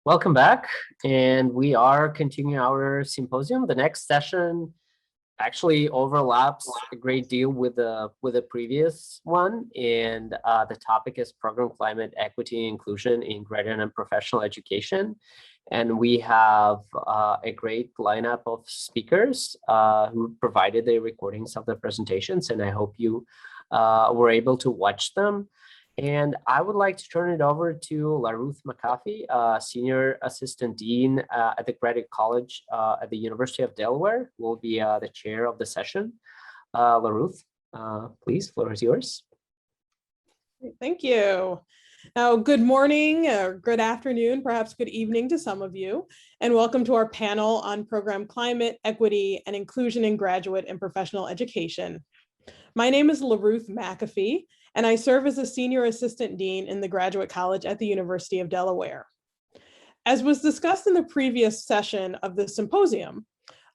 Welcome back, and we are continuing our symposium. The next session actually overlaps a great deal with the previous one, and the topic is program climate, equity, and inclusion in graduate and professional education. And we have a great lineup of speakers who provided the recordings of the presentations, and I hope you were able to watch them. And I would like to turn it over to LaRuth McAfee, Senior Assistant Dean at the Graduate College at the University of Delaware, who will be the chair of the session. LaRuth, please, floor is yours. Thank you. Now, good morning or good afternoon, perhaps good evening to some of you, and welcome to our panel on program climate, equity, and inclusion in graduate and professional education. My name is LaRuth McAfee, and I serve as a Senior Assistant Dean in the Graduate College at the University of Delaware. As was discussed in the previous session of the symposium,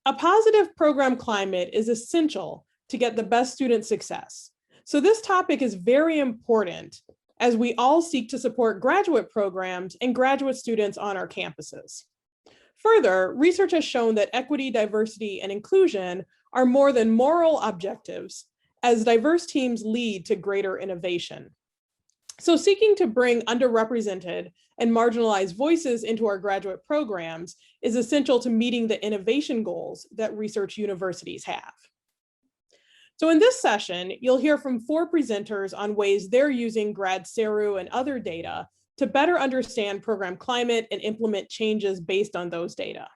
a positive program climate is essential to get the best student success. So this topic is very important as we all seek to support graduate programs and graduate students on our campuses. Further, research has shown that equity, diversity, and inclusion are more than moral objectives, as diverse teams lead to greater innovation. So seeking to bring underrepresented and marginalized voices into our graduate programs is essential to meeting the innovation goals that research universities have. So in this session, you'll hear from 4 presenters on ways they're using GradSeru and other data to better understand program climate and implement changes based on those data.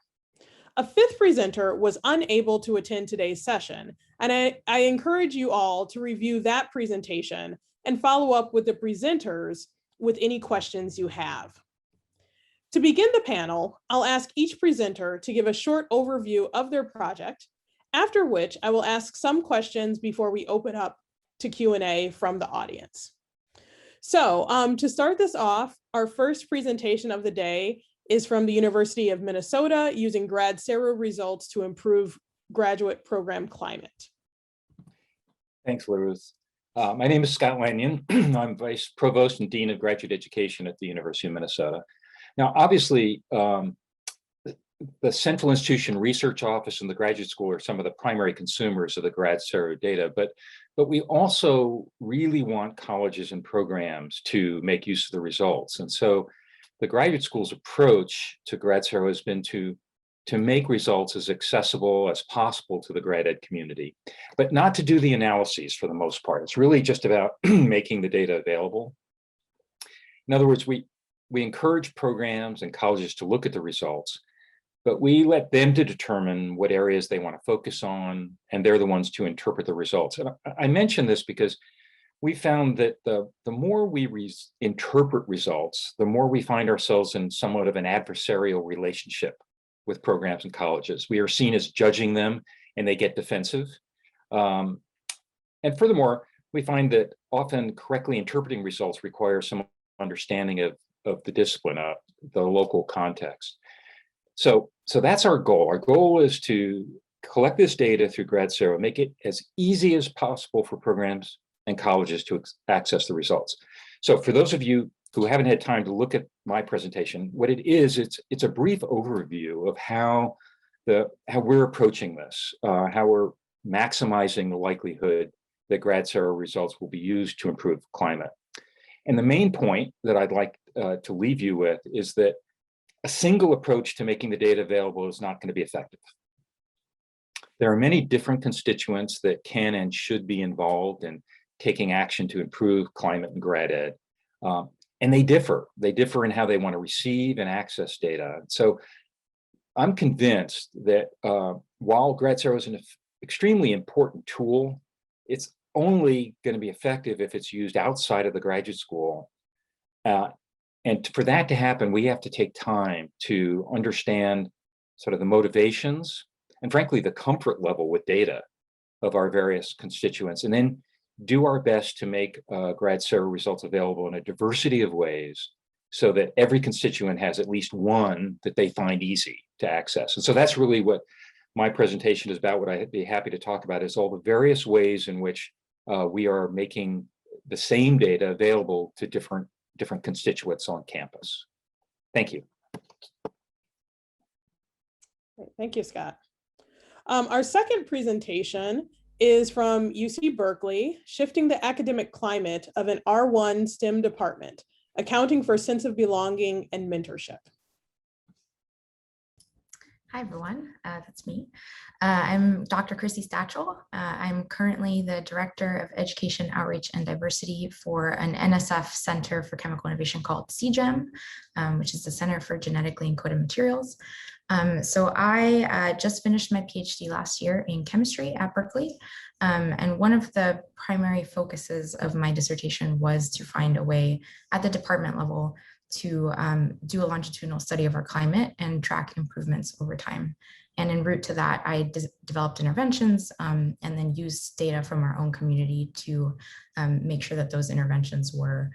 A 5th presenter was unable to attend today's session, and I encourage you all to review that presentation and follow up with the presenters with any questions you have. To begin the panel, I'll ask each presenter to give a short overview of their project, after which I will ask some questions before we open up to Q&A from the audience. So to start this off, our first presentation of the day is from the University of Minnesota using GradSeru results to improve graduate program climate. Thanks, LaRuth. My name is Scott Lanyon. I'm Vice Provost and Dean of Graduate Education at the University of Minnesota. Now, obviously, the Central Institution Research Office and the Graduate School are some of the primary consumers of the GradSeru data, but we also really want colleges and programs to make use of the results. And so the Graduate School's approach to GradSeru has been to make results as accessible as possible to the grad ed community, but not to do the analyses for the most part. It's really just about making the data available. In other words, we encourage programs and colleges to look at the results, but we let them to determine what areas they want to focus on, and they're the ones to interpret the results. And I mention this because we found that the more we interpret results, the more we find ourselves in somewhat of an adversarial relationship with programs and colleges. We are seen as judging them, and they get defensive. And furthermore, we find that often correctly interpreting results requires some understanding of the discipline, the local context. So that's our goal. Our goal is to collect this data through GradSeru, make it as easy as possible for programs and colleges to access the results. So for those of you who haven't had time to look at my presentation, what it is, it's a brief overview of how we're approaching this, how we're maximizing the likelihood that GradSeru results will be used to improve climate. And the main point that I'd like to leave you with is that a single approach to making the data available is not going to be effective. There are many different constituents that can and should be involved in taking action to improve climate and grad ed. And they differ. They differ in how they want to receive and access data. So I'm convinced that while GradSeru is an extremely important tool, it's only going to be effective if it's used outside of the graduate school. And for that to happen, we have to take time to understand sort of the motivations and frankly, the comfort level with data of our various constituents, and then do our best to make GradSeru results available in a diversity of ways so that every constituent has at least one that they find easy to access. And so that's really what my presentation is about. What I'd be happy to talk about is all the various ways in which we are making the same data available to different constituents on campus. Thank you. Great. Thank you, Scott. Our second presentation is from UC Berkeley, Shifting the Academic Climate of an R1 STEM Department, Accounting for Sense of Belonging and Mentorship. Hi, everyone. That's me. I'm Dr. Chrissy Stachel. I'm currently the Director of Education, Outreach, and Diversity for an NSF Center for Chemical Innovation called CGEM, which is the Center for Genetically Encoded Materials. So I just finished my PhD last year in chemistry at Berkeley. And one of the primary focuses of my dissertation was to find a way at the department level to do a longitudinal study of our climate and track improvements over time. And en route to that, I developed interventions and then used data from our own community to make sure that those interventions were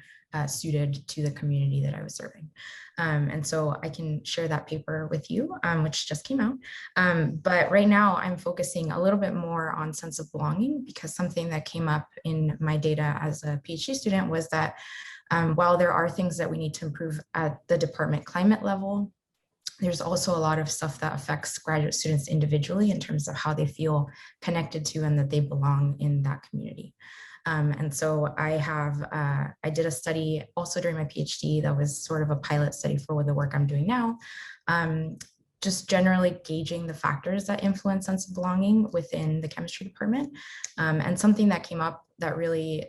suited to the community that I was serving. And so I can share that paper with you, which just came out. But right now I'm focusing a little bit more on sense of belonging, because something that came up in my data as a PhD student was that while there are things that we need to improve at the department climate level, there's also a lot of stuff that affects graduate students individually in terms of how they feel connected to and that they belong in that community. And so I did a study also during my PhD that was sort of a pilot study for the work I'm doing now, just generally gauging the factors that influence sense of belonging within the chemistry department. And something that came up that really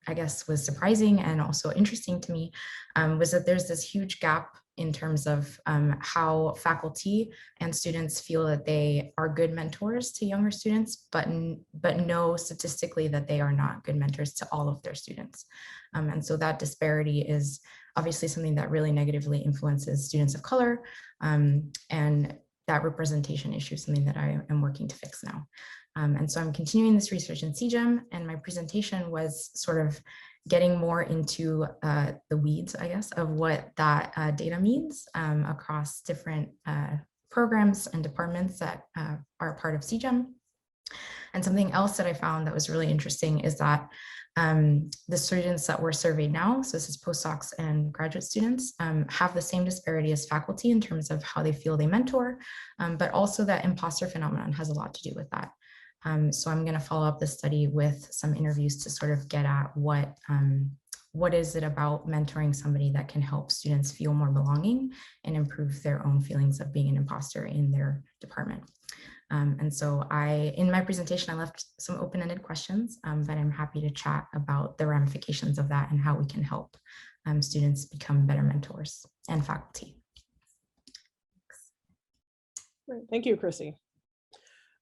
I guess was surprising and also interesting to me was that there's this huge gap in terms of how faculty and students feel that they are good mentors to younger students, but know statistically that they are not good mentors to all of their students. And so that disparity is obviously something that really negatively influences students of color, and that representation issue is something that I am working to fix now. And so I'm continuing this research in CGEM, and my presentation was sort of getting more into the weeds, I guess, of what that data means across different programs and departments that are part of CGEM. And something else that I found that was really interesting is that the students that were surveyed now, so this is postdocs and graduate students, have the same disparity as faculty in terms of how they feel they mentor, but also that imposter phenomenon has a lot to do with that. So I'm going to follow up the study with some interviews to sort of get at what is it about mentoring somebody that can help students feel more belonging and improve their own feelings of being an imposter in their department. And so in my presentation, I left some open-ended questions, but I'm happy to chat about the ramifications of that and how we can help students become better mentors and faculty. Great. Thank you, Chrissy.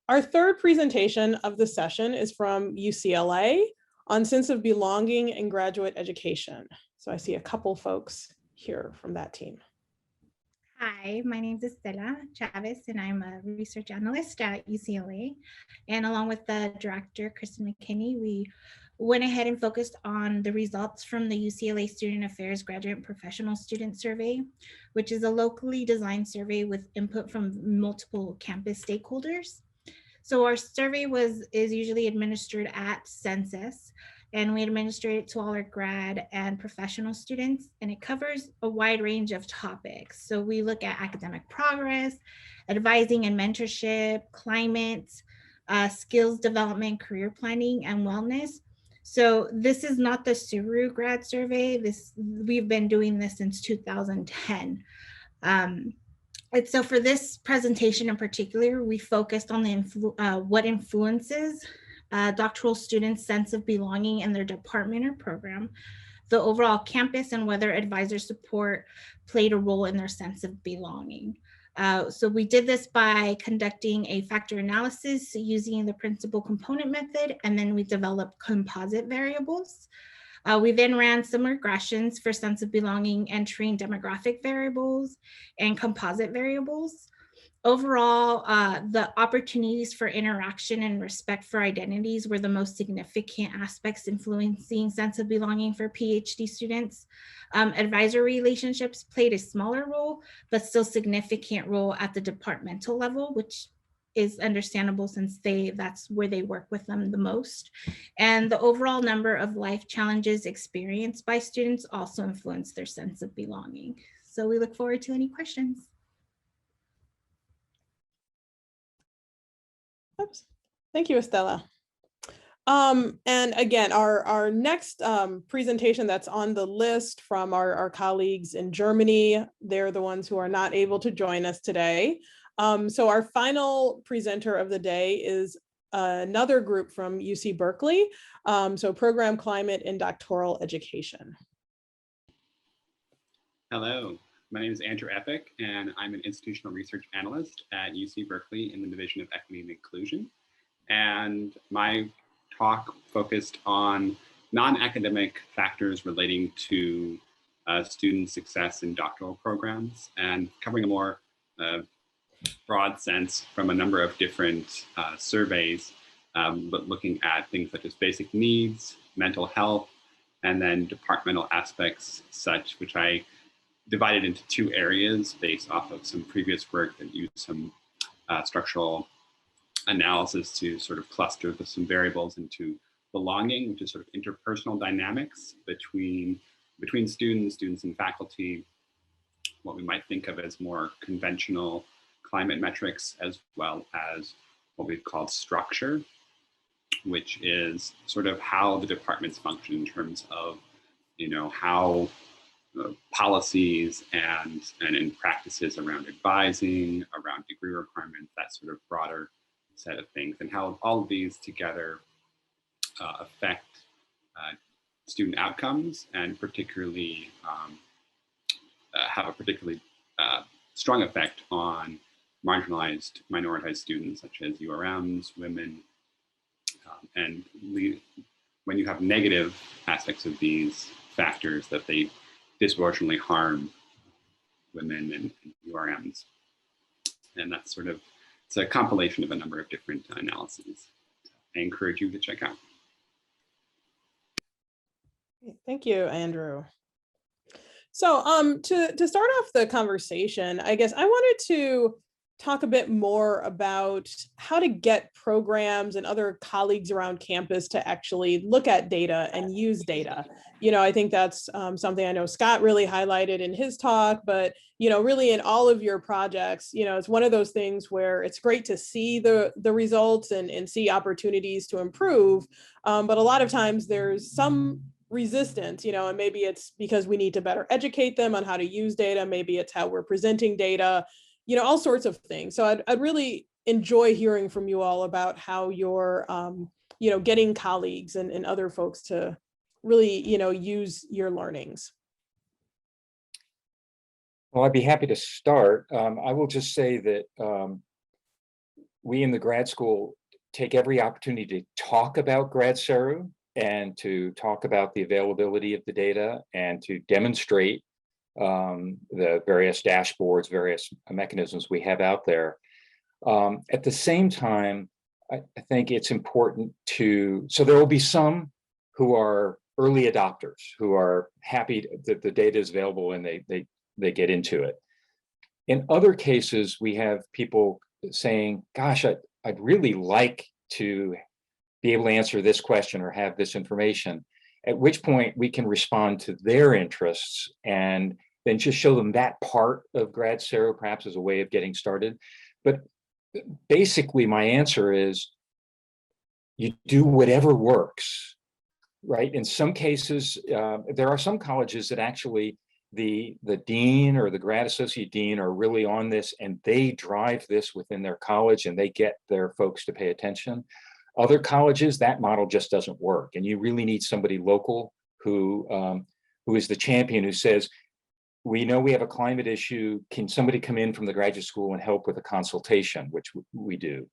Our third presentation of the session is from UCLA on sense of belonging in graduate education. So I see a couple folks here from that team. Hi, my name is Estela Chavez, and I'm a research analyst at UCLA. And along with the director, Kristen McKinney, we went ahead and focused on the results from the UCLA Student Affairs Graduate and Professional Student Survey, which is a locally designed survey with input from multiple campus stakeholders. So our survey is usually administered at census, and we administer it to all our grad and professional students, and it covers a wide range of topics. So we look at academic progress, advising and mentorship, climate, skills development, career planning, and wellness. So this is not the Suru grad survey. We've been doing this since 2010. And so for this presentation in particular, we focused on what influences doctoral students' sense of belonging in their department or program, the overall campus, and whether advisor support played a role in their sense of belonging. So we did this by conducting a factor analysis using the principal component method, and then we developed composite variables. We then ran some regressions for sense of belonging, entering demographic variables and composite variables. Overall, the opportunities for interaction and respect for identities were the most significant aspects influencing sense of belonging for PhD students. Advisory relationships played a smaller role, but still significant role at the departmental level, which is understandable since that's where they work with them the most. And the overall number of life challenges experienced by students also influenced their sense of belonging. So we look forward to any questions. Oops. Thank you, Estella. And again, our next presentation that's on the list from our colleagues in Germany, they're the ones who are not able to join us today. So our final presenter of the day is another group from UC Berkeley, so Program Climate in Doctoral Education. Hello, my name is Andrew Epic, and I'm an institutional research analyst at UC Berkeley in the Division of Equity and Inclusion. And my talk focused on non-academic factors relating to student success in doctoral programs, and covering a more broad sense from a number of different surveys, but looking at things such as basic needs, mental health, and then departmental aspects such, which I divided into two areas based off of some previous work that used some structural analysis to sort of cluster some variables into belonging, which is sort of interpersonal dynamics between students and faculty, what we might think of as more conventional climate metrics, as well as what we've called structure, which is sort of how the departments function in terms of, how policies and in practices around advising, around degree requirements, that sort of broader set of things, and how all of these together affect student outcomes, and particularly have a particularly strong effect on marginalized, minoritized students such as URMs, women, and when you have negative aspects of these factors, that they disproportionately harm women and URMs. And that's sort of, it's a compilation of a number of different analyses. I encourage you to check out. Thank you, Andrew. So to start off the conversation, I guess I wanted to talk a bit more about how to get programs and other colleagues around campus to actually look at data and use data. I think that's something I know Scott really highlighted in his talk, but really in all of your projects, it's one of those things where it's great to see the results and see opportunities to improve. But a lot of times there's some resistance, and maybe it's because we need to better educate them on how to use data. Maybe it's how we're presenting data, all sorts of things. So I'd really enjoy hearing from you all about how you're, getting colleagues and other folks to really, use your learnings. Well, I'd be happy to start. I will just say that we in the grad school take every opportunity to talk about GradSeru and to talk about the availability of the data and to demonstrate the various dashboards, various mechanisms we have out there. At the same time, I think it's important so there will be some who are early adopters, who are happy that the data is available and they get into it. In other cases, we have people saying, gosh, I'd really like to be able to answer this question or have this information, at which point we can respond to their interests and then just show them that part of GradSeru perhaps as a way of getting started. But basically my answer is you do whatever works, right? In some cases, there are some colleges that actually the dean or the grad associate dean are really on this and they drive this within their college and they get their folks to pay attention. Other colleges, that model just doesn't work. And you really need somebody local who is the champion, who says, we know we have a climate issue. Can somebody come in from the graduate school and help with a consultation, which we do.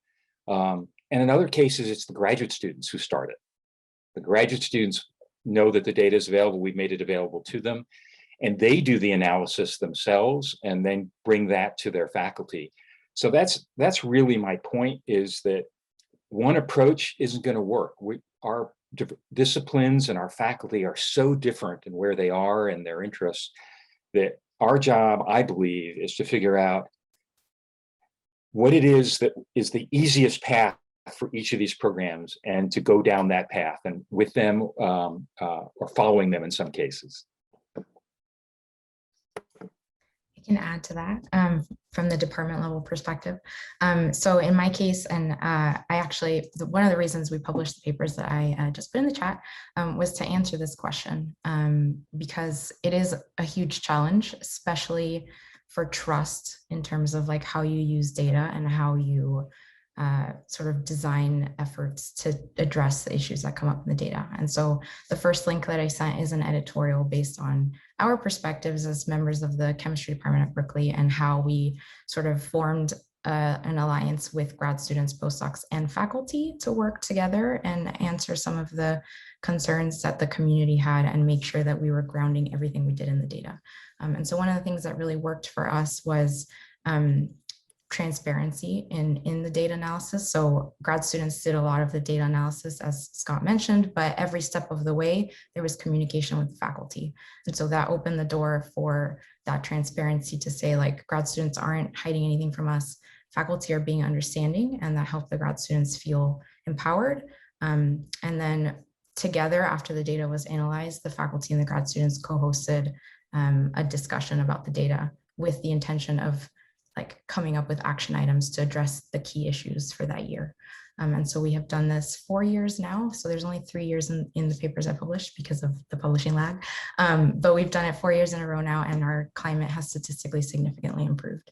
And in other cases, it's the graduate students who start it. The graduate students know that the data is available. We've made it available to them. And they do the analysis themselves and then bring that to their faculty. So that's really my point, is that one approach isn't going to work. Our disciplines and our faculty are so different in where they are and their interests that our job, I believe, is to figure out what it is that is the easiest path for each of these programs and to go down that path and with them or following them in some cases. can add to that from the department level perspective. So in my case, and one of the reasons we published the papers that I just put in the chat was to answer this question, because it is a huge challenge, especially for trust in terms of like how you use data and how you sort of design efforts to address the issues that come up in the data. And so the first link that I sent is an editorial based on our perspectives as members of the chemistry department at Berkeley and how we sort of formed an alliance with grad students, postdocs, and faculty to work together and answer some of the concerns that the community had and make sure that we were grounding everything we did in the data. And so one of the things that really worked for us was transparency in the data analysis. So grad students did a lot of the data analysis, as Scott mentioned, but every step of the way, there was communication with the faculty. And so that opened the door for that transparency to say, like, grad students aren't hiding anything from us, faculty are being understanding, and that helped the grad students feel empowered. And then together, after the data was analyzed, the faculty and the grad students co-hosted a discussion about the data with the intention of like coming up with action items to address the key issues for that year. And so we have done this 4 years now. So there's only 3 years in the papers I published because of the publishing lag. But we've done it 4 years in a row now, and our climate has statistically significantly improved.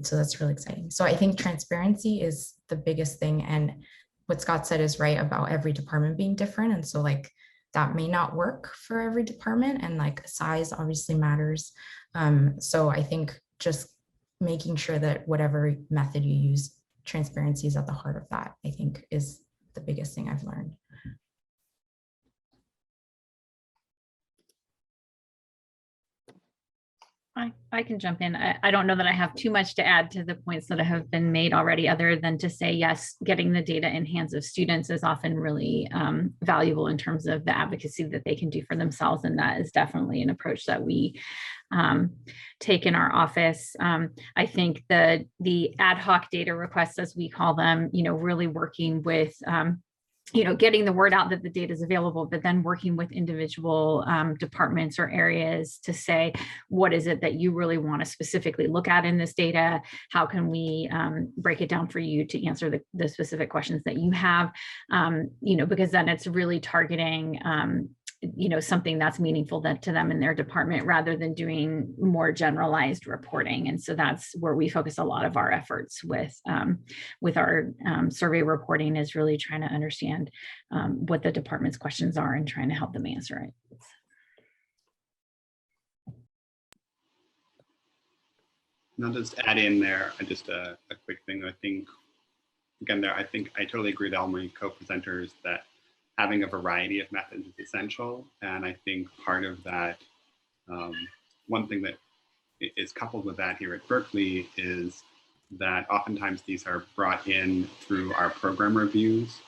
So that's really exciting. So I think transparency is the biggest thing. And what Scott said is right about every department being different. And so like that may not work for every department, and like size obviously matters. So I think just making sure that whatever method you use, transparency is at the heart of that, I think is the biggest thing I've learned. I can jump in. I don't know that I have too much to add to the points that have been made already, other than to say, yes, getting the data in hands of students is often really valuable in terms of the advocacy that they can do for themselves. And that is definitely an approach that we take in our office. I think the ad hoc data requests, as we call them, really working with getting the word out that the data is available, but then working with individual departments or areas to say, what is it that you really want to specifically look at in this data? How can we break it down for you to answer the specific questions that you have? Because then it's really targeting something that's meaningful to them in their department, rather than doing more generalized reporting. And so that's where we focus a lot of our efforts with our survey reporting, is really trying to understand what the department's questions are and trying to help them answer it. And I'll just add in there just a quick thing. I think, again, I totally agree with all my co-presenters that having a variety of methods is essential. And I think part of that, one thing that is coupled with that here at Berkeley is that oftentimes these are brought in through our program reviews,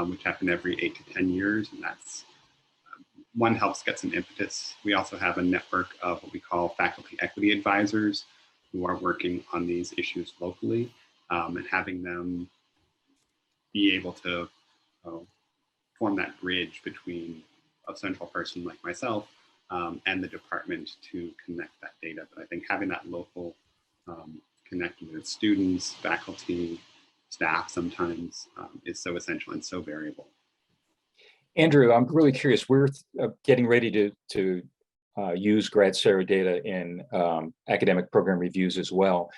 which happen every 8 to 10 years. And that's, one, helps get some impetus. We also have a network of what we call faculty equity advisors who are working on these issues locally, and having them be able to form that bridge between a central person like myself and the department to connect that data. But I think having that local connection with students, faculty, staff sometimes is so essential and so variable. Andrew, I'm really curious. We're getting ready to use GradSera data in academic program reviews as well.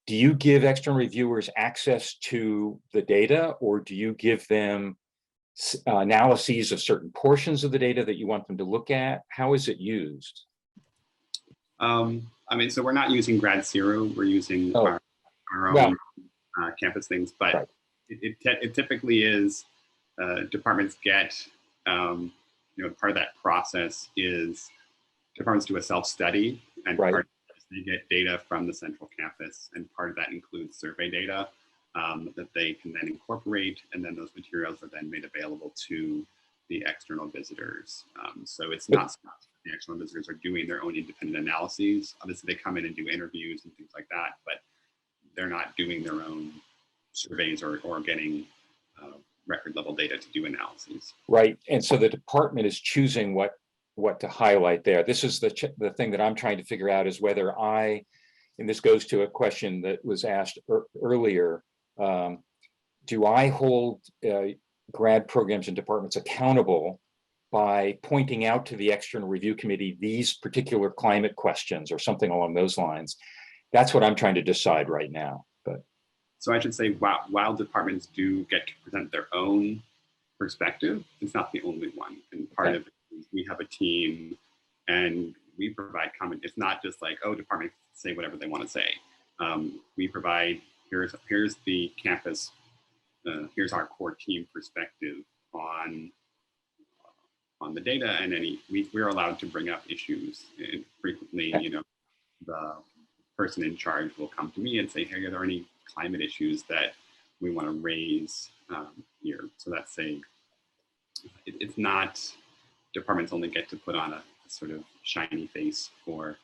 Do you give external reviewers access to the data, or do you give them analyses of certain portions of the data that you want them to look at? How is it used? So we're not using GradSera, we're using our own campus things, but right. it typically is departments get, part of that process is departments do a self-study, and right. Part of that is they get data from the central campus, and part of that includes survey data that they can then incorporate, and then those materials are then made available to the external visitors. So it's not so much that the external visitors are doing their own independent analyses. Obviously, they come in and do interviews and things like that, but they're not doing their own surveys or getting record level data to do analyses. Right, and so the department is choosing what to highlight there. This is the thing that I'm trying to figure out, is whether I and this goes to a question that was asked earlier, do I hold grad programs and departments accountable by pointing out to the external review committee these particular climate questions or something along those lines? That's what I'm trying to decide right now. But so I should say, while departments do get to present their own perspective, it's not the only one. And part of it is we have a team and we provide comment. It's not just like, oh, departments say whatever they want to say. We provide, here's the campus, here's our core team perspective on the data, and we're allowed to bring up issues. And frequently, you know, the person in charge will come to me and say, hey, are there any climate issues that we want to raise here? So that's it's not, departments only get to put on a sort of shiny face for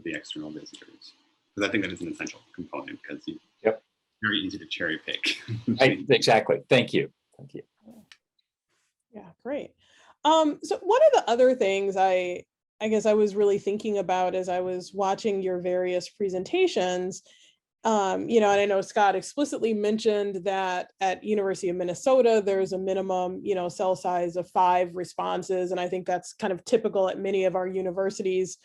the external visitors. Because I think that is an essential component, because it's very easy to cherry pick. Exactly. Thank you. Thank you. Yeah, great. So one of the other things I guess I was really thinking about as I was watching your various presentations, you know, and I know Scott explicitly mentioned that at University of Minnesota, there's a minimum, you know, cell size of 5 responses. And I think that's kind of typical at many of our universities.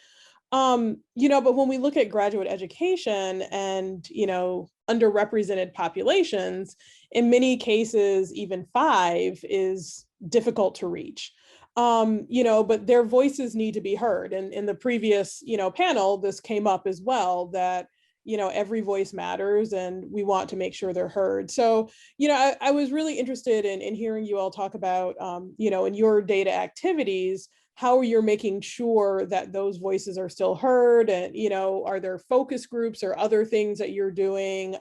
You know, but when we look at graduate education and, you know, underrepresented populations, in many cases, even 5 is difficult to reach. You know, but their voices need to be heard. And in the previous, you know, panel, this came up as well, that, you know, every voice matters and we want to make sure they're heard. So, you know, I was really interested in hearing you all talk about, you know, in your data activities, how you're making sure that those voices are still heard, and, you know, are there focus groups or other things that you're doing?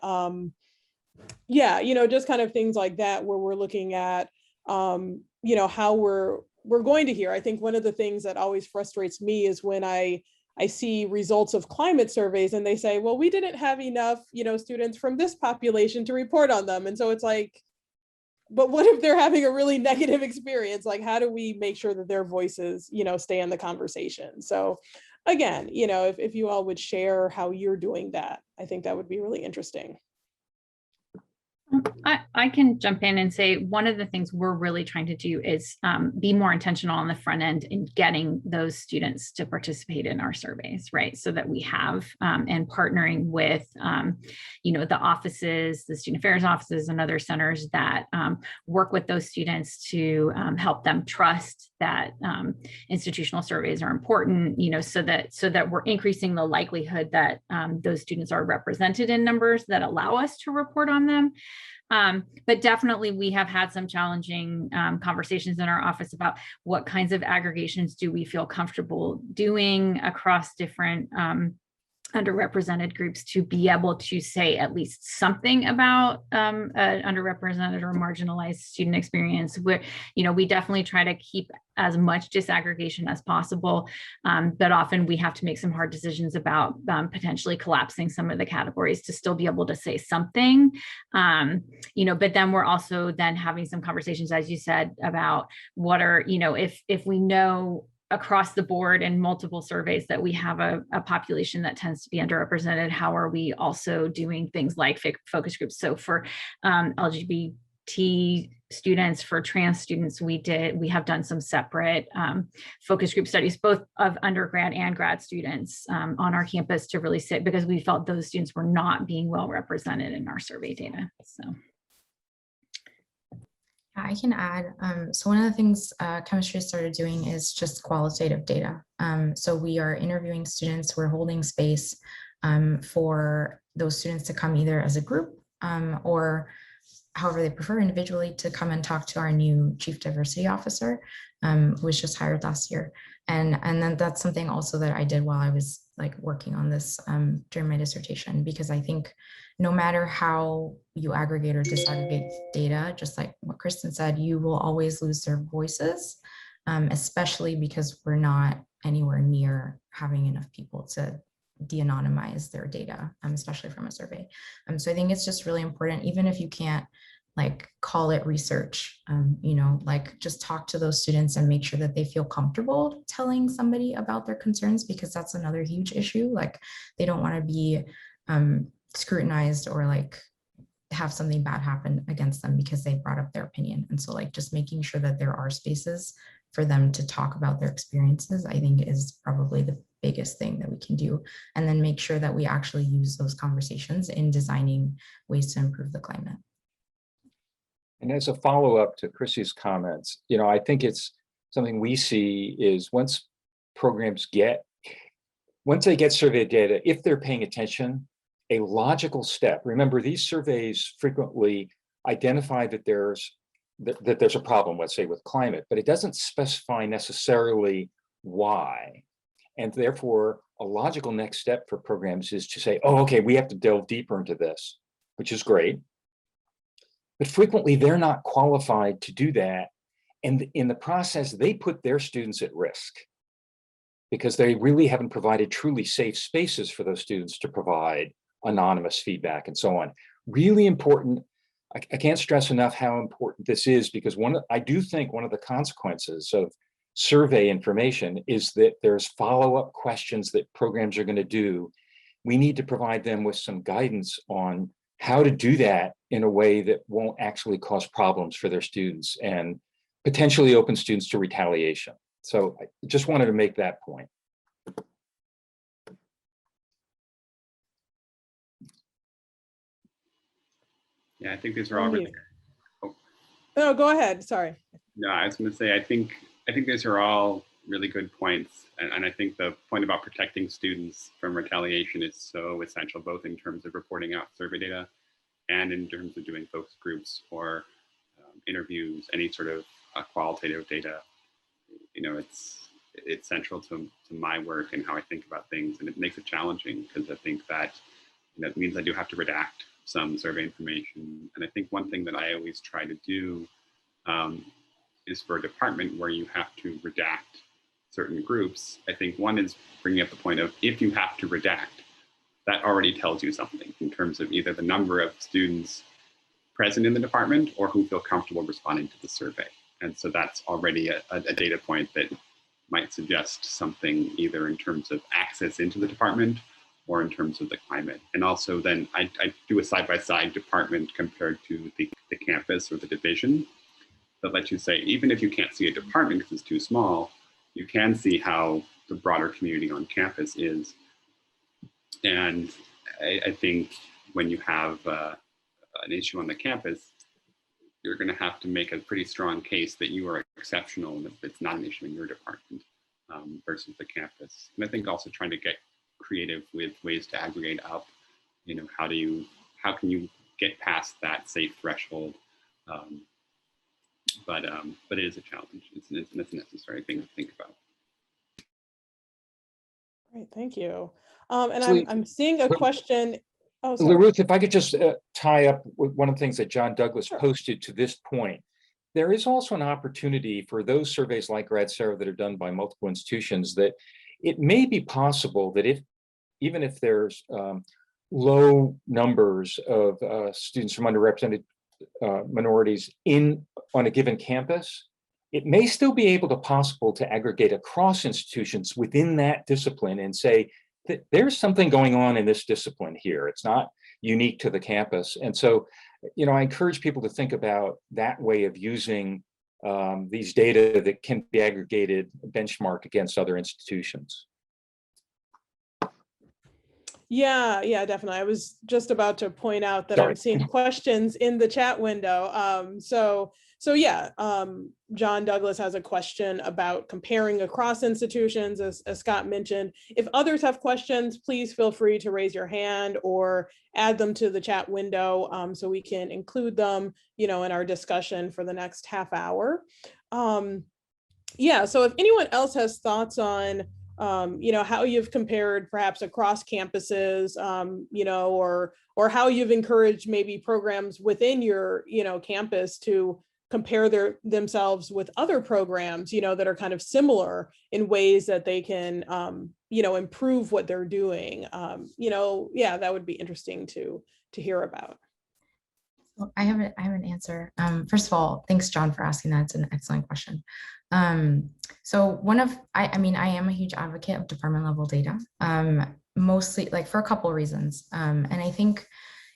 Yeah, you know, just kind of things like that, where we're looking at, you know, how we're going to hear. I think one of the things that always frustrates me is when I see results of climate surveys and they say, well, we didn't have enough, you know, students from this population to report on them. And so it's like, but what if they're having a really negative experience? Like, how do we make sure that their voices, you know, stay in the conversation? So again, you know, if you all would share how you're doing that, I think that would be really interesting. I can jump in and say one of the things we're really trying to do is be more intentional on the front end in getting those students to participate in our surveys, right? So that we have and partnering with, you know, the offices, the student affairs offices and other centers that work with those students to help them trust that institutional surveys are important, you know, so that we're increasing the likelihood that those students are represented in numbers that allow us to report on them. But definitely we have had some challenging conversations in our office about what kinds of aggregations do we feel comfortable doing across different underrepresented groups to be able to say at least something about underrepresented or marginalized student experience. Where, you know, we definitely try to keep as much disaggregation as possible, but often we have to make some hard decisions about potentially collapsing some of the categories to still be able to say something, you know, but then we're also then having some conversations, as you said, about what are, you know, if we know across the board in multiple surveys that we have a population that tends to be underrepresented, how are we also doing things like focus groups? So for LGBT students, for trans students, we have done some separate focus group studies, both of undergrad and grad students on our campus, to really sit, because we felt those students were not being well represented in our survey data. So. I can add, so one of the things chemistry started doing is just qualitative data. So we are interviewing students, we're holding space for those students to come either as a group or however they prefer individually, to come and talk to our new Chief Diversity Officer, who was just hired last year. And then that's something also that I did while I was like working on this during my dissertation, because I think no matter how you aggregate or disaggregate data, just like what Kristen said, you will always lose their voices, especially because we're not anywhere near having enough people to de-anonymize their data, especially from a survey. So I think it's just really important, even if you can't like call it research, you know, like just talk to those students and make sure that they feel comfortable telling somebody about their concerns, because that's another huge issue. Like they don't want to be scrutinized or like have something bad happen against them because they brought up their opinion. And so like just making sure that there are spaces for them to talk about their experiences, I think is probably the biggest thing that we can do. And then make sure that we actually use those conversations in designing ways to improve the climate. And as a follow-up to Chrissy's comments, you know, I think it's something we see is once they get survey data, if they're paying attention, a logical step. Remember, these surveys frequently identify that there's a problem, let's say with climate, but it doesn't specify necessarily why. And therefore, a logical next step for programs is to say, oh, okay, we have to delve deeper into this, which is great. But frequently, they're not qualified to do that. And in the process, they put their students at risk because they really haven't provided truly safe spaces for those students to provide anonymous feedback and so on. Really important. I can't stress enough how important this is, because I do think one of the consequences of survey information is that there's follow-up questions that programs are going to do. We need to provide them with some guidance on how to do that in a way that won't actually cause problems for their students and potentially open students to retaliation. So I just wanted to make that point. Yeah, I think these are all really. Oh. No, go ahead. Sorry. No, I was going to say, I think these are all really good points. And I think the point about protecting students from retaliation is so essential, both in terms of reporting out survey data and in terms of doing focus groups or interviews, any sort of qualitative data. You know, it's central to my work and how I think about things. And it makes it challenging because I think that, you know, it means I do have to redact some survey information. And I think one thing that I always try to do is for a department where you have to redact certain groups. I think one is bringing up the point of, if you have to redact, that already tells you something in terms of either the number of students present in the department or who feel comfortable responding to the survey. And so that's already a data point that might suggest something either in terms of access into the department or in terms of the climate. And also then I do a side-by-side department compared to the campus or the division that lets you say, even if you can't see a department because it's too small, you can see how the broader community on campus is. And I think when you have an issue on the campus, you're going to have to make a pretty strong case that you are exceptional and that it's not an issue in your department versus the campus. And I think also trying to get creative with ways to aggregate up, you know, how can you get past that safe threshold? But it is a challenge. It's a necessary thing to think about. Great, thank you. And I'm seeing a question. Oh, sorry. LaRuth, if I could just tie up with one of the things that John Douglas Sure. posted to this point. There is also an opportunity for those surveys like RAD-SARA that are done by multiple institutions, that it may be possible that even if there's low numbers of students from underrepresented minorities on a given campus, it may still be possible to aggregate across institutions within that discipline and say that there's something going on in this discipline here. It's not unique to the campus. And so, you know, I encourage people to think about that way of using these data that can be aggregated, benchmarked against other institutions. Yeah, definitely. I was just about to point out that Sorry. I'm seeing questions in the chat window. So yeah, John Douglas has a question about comparing across institutions, as Scott mentioned. If others have questions, please feel free to raise your hand or add them to the chat window so we can include them, you know, in our discussion for the next half hour. Yeah, so if anyone else has thoughts on you know, how you've compared perhaps across campuses, you know, or how you've encouraged maybe programs within your, you know, campus to compare themselves with other programs, you know, that are kind of similar in ways that they can, you know, improve what they're doing. You know, yeah, that would be interesting to hear about. Well, I have an answer. First of all, thanks, John, for asking that. It's an excellent question. So I mean, I am a huge advocate of department level data, mostly like for a couple of reasons. And I think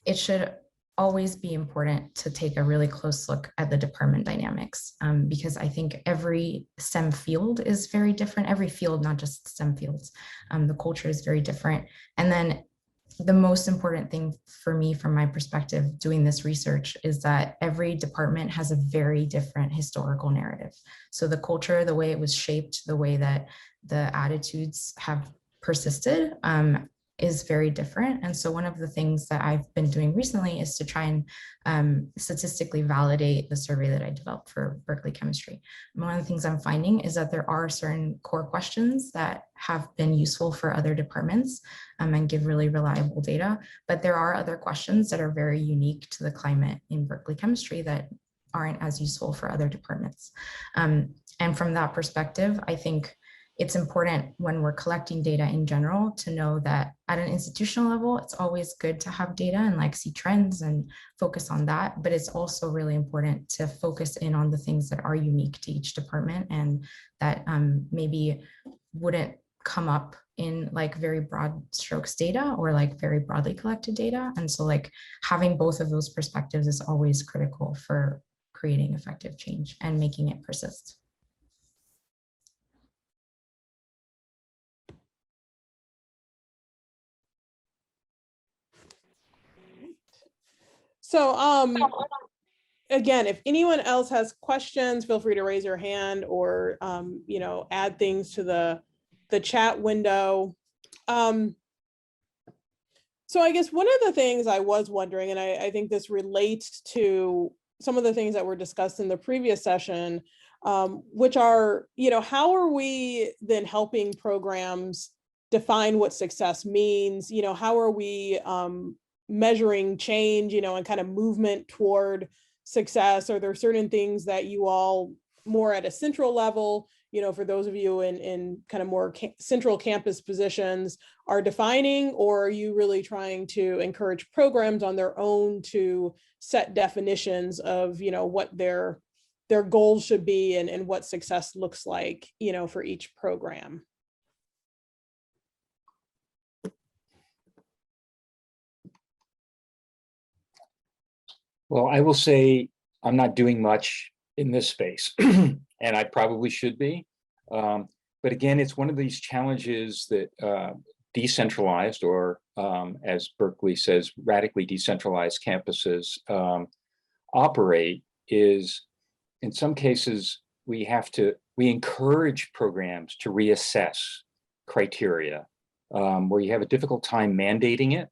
it should always be important to take a really close look at the department dynamics, because I think every STEM field is very different. Every field, not just STEM fields, the culture is very different. And then the most important thing for me, from my perspective, doing this research, is that every department has a very different historical narrative. So the culture, the way it was shaped, the way that the attitudes have persisted, is very different. And so one of the things that I've been doing recently is to try and statistically validate the survey that I developed for Berkeley chemistry. And one of the things I'm finding is that there are certain core questions that have been useful for other departments, and give really reliable data, but there are other questions that are very unique to the climate in Berkeley chemistry that aren't as useful for other departments. And from that perspective, I think it's important when we're collecting data in general to know that at an institutional level, it's always good to have data and like see trends and focus on that. But it's also really important to focus in on the things that are unique to each department and that maybe wouldn't come up in like very broad strokes data or like very broadly collected data. And so like having both of those perspectives is always critical for creating effective change and making it persist. So again, if anyone else has questions, feel free to raise your hand or you know, add things to the chat window. So I guess one of the things I was wondering, and I think this relates to some of the things that were discussed in the previous session, which are, you know, how are we then helping programs define what success means? You know, how are we measuring change, you know, and kind of movement toward success? Are there certain things that you all more at a central level, you know, for those of you in kind of more central campus positions are defining, or are you really trying to encourage programs on their own to set definitions of, you know, what their goals should be and what success looks like, you know, for each program? Well, I will say I'm not doing much in this space, and I probably should be. But again, it's one of these challenges that decentralized, or as Berkeley says, radically decentralized campuses operate, is in some cases we encourage programs to reassess criteria where you have a difficult time mandating it.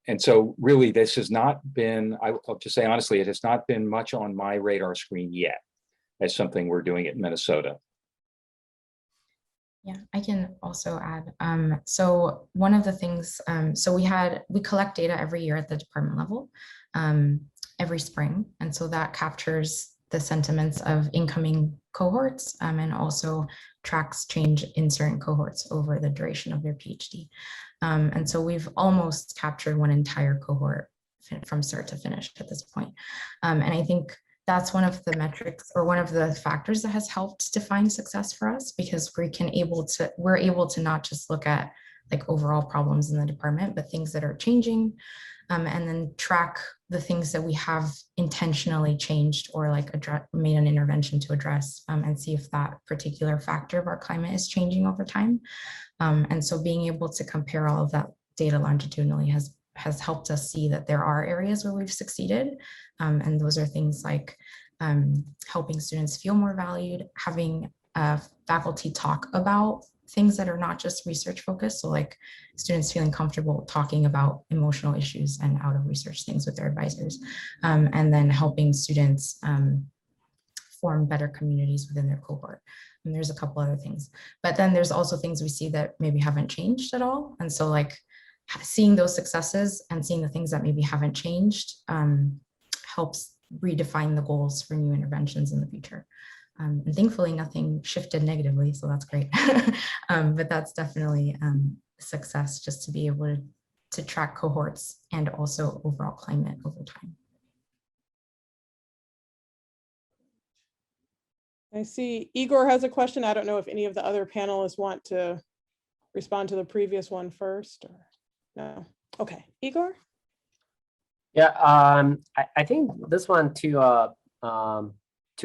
And so really this has not been, I'll just say honestly, it has not been much on my radar screen yet as something we're doing at Minnesota. Yeah, I can also add. So one of the things, so we collect data every year at the department level, every spring. And so that captures the sentiments of incoming cohorts and also tracks change in certain cohorts over the duration of their PhD. And so we've almost captured one entire cohort from start to finish at this point. And I think that's one of the metrics or one of the factors that has helped define success for us, because we're able to not just look at like overall problems in the department, but things that are changing, and then track the things that we have intentionally changed or like made an intervention to address, and see if that particular factor of our climate is changing over time. And so being able to compare all of that data longitudinally has helped us see that there are areas where we've succeeded. And those are things like helping students feel more valued, having faculty talk about things that are not just research focused. So like students feeling comfortable talking about emotional issues and out of research things with their advisors. And then helping students form better communities within their cohort. And there's a couple other things, but then there's also things we see that maybe haven't changed at all. And so like seeing those successes and seeing the things that maybe haven't changed helps redefine the goals for new interventions in the future. And thankfully nothing shifted negatively, so that's great. But that's definitely success, just to be able to track cohorts and also overall climate over time. I see Igor has a question. I don't know if any of the other panelists want to respond to the previous one first or no. Okay, Igor. Yeah, I think this one to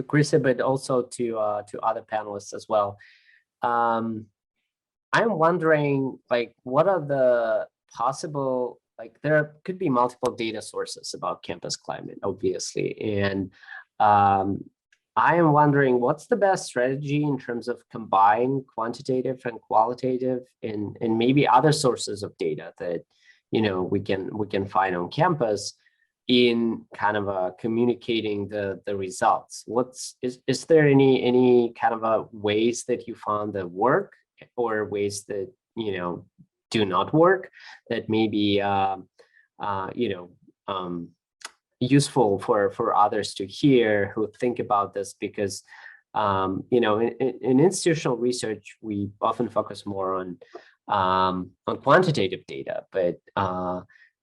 Chrissy, but also to other panelists as well. I'm wondering, like, what are the possible, like, there could be multiple data sources about campus climate, obviously, and I am wondering what's the best strategy in terms of combine quantitative and qualitative and maybe other sources of data that, you know, we can find on campus in kind of communicating the results. Is there any kind of ways that you found that work or ways that, you know, do not work that maybe useful for others to hear who think about this? Because you know, in institutional research, we often focus more on quantitative data, but